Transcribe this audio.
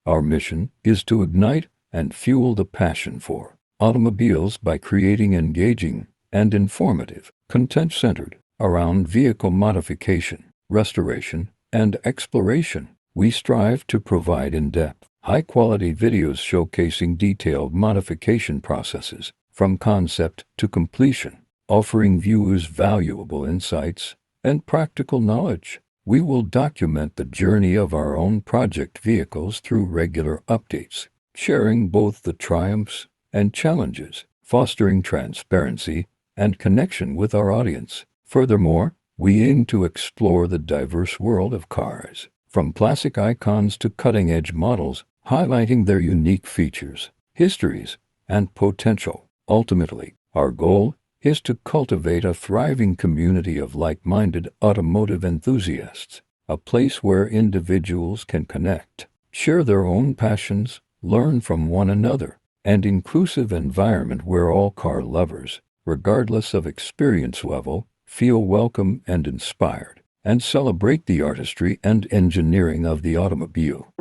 Our mission is to ignite and fuel the passion for automobiles by creating engaging and informative content centered around vehicle modification, restoration, and exploration. We strive to provide in-depth, high-quality videos showcasing detailed modification processes from concept to completion, offering viewers valuable insights and practical knowledge. We will document the journey of our own project vehicles through regular updates, sharing both the triumphs and challenges, fostering transparency and connection with our audience. Furthermore, we aim to explore the diverse world of cars, from classic icons to cutting-edge models, highlighting their unique features, histories, and potential. Ultimately, our goal is to cultivate a thriving community of like-minded automotive enthusiasts, a place where individuals can connect, share their own passions, learn from one another, and inclusive environment where all car lovers, regardless of experience level, feel welcome and inspired, and celebrate the artistry and engineering of the automobile.